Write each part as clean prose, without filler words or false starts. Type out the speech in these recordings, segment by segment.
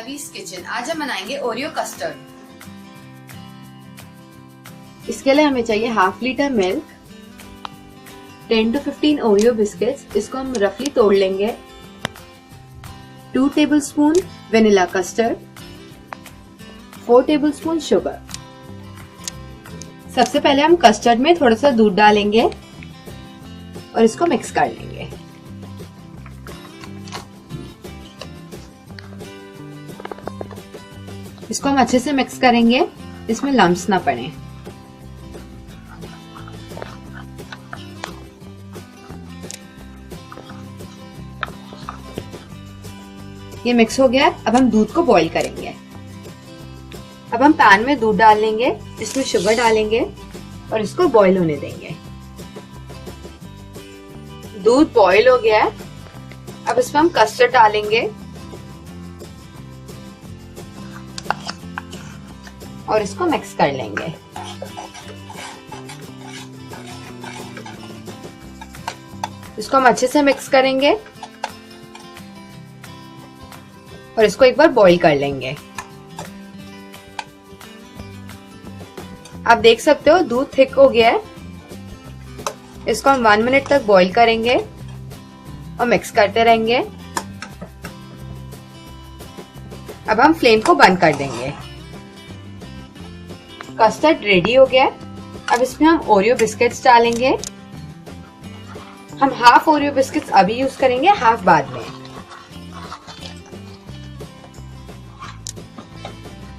अवी's kitchen. आज हम बनाएंगे ओरियो कस्टर्ड। इसके लिए हमें चाहिए half litre milk, 10 to 15 Oreo biscuits, इसको हम रफली तोड़ लेंगे, 2 tablespoon vanilla custard, 4 tablespoon sugar. सबसे पहले हम कस्टर्ड में थोड़ा सा दूध डालेंगे और इसको मिक्स कर लेंगे। इसको हम अच्छे से मिक्स करेंगे, इसमें लम्प्स ना पड़े। ये मिक्स हो गया। अब हम दूध को बॉईल करेंगे। अब हम पैन में दूध डाल लेंगे, इसमें शुगर डालेंगे और इसको बॉईल होने देंगे। दूध बॉईल हो गया है। अब इसमें हम कस्टर्ड डालेंगे और इसको मिक्स कर लेंगे। इसको हम अच्छे से मिक्स करेंगे और इसको एक बार बॉईल कर लेंगे। आप देख सकते हो दूध थिक हो गया है। इसको हम 1 मिनट तक बॉईल करेंगे और मिक्स करते रहेंगे। अब हम फ्लेम को बंद कर देंगे। कस्टर्ड रेडी हो गया। अब इसमें हम ओरियो बिस्किट्स डालेंगे। हम हाफ ओरियो बिस्किट्स अभी यूज करेंगे, हाफ बाद में।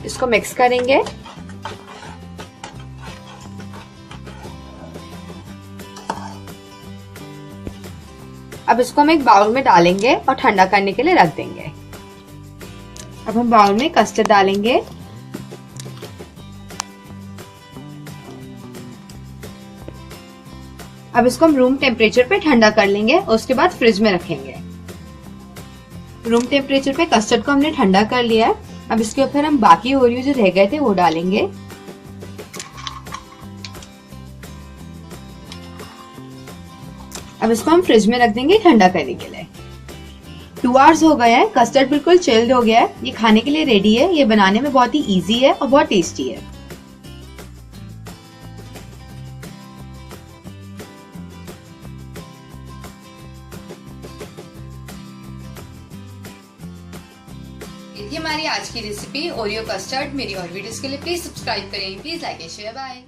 इसको मिक्स करेंगे। अब इसको हम एक बाउल में डालेंगे और ठंडा करने के लिए रख देंगे। अब हम बाउल में कस्टर्ड डालेंगे। अब इसको हम रूम टेम्परेचर पे ठंडा कर लेंगे और उसके बाद फ्रिज में रखेंगे। रूम टेम्परेचर पे कस्टर्ड को हमने ठंडा कर लिया है। अब इसके ऊपर हम बाकी ओरियो जो रह गए थे वो डालेंगे। अब इसको हम फ्रिज में रख देंगे ठंडा करने के लिए। 2 आवर्स हो गए हैं। कस्टर्ड बिल्कुल चिल्ड हो गया है। ये खाने के लिए रेडी है। ये बनाने में बहुत ही इजी है और बहुत टेस्टी है। ये हमारी आज की रेसिपी ओरियो कस्टर्ड। मेरी और वीडियोस के लिए प्लीज सब्सक्राइब करें, please like and share. Bye.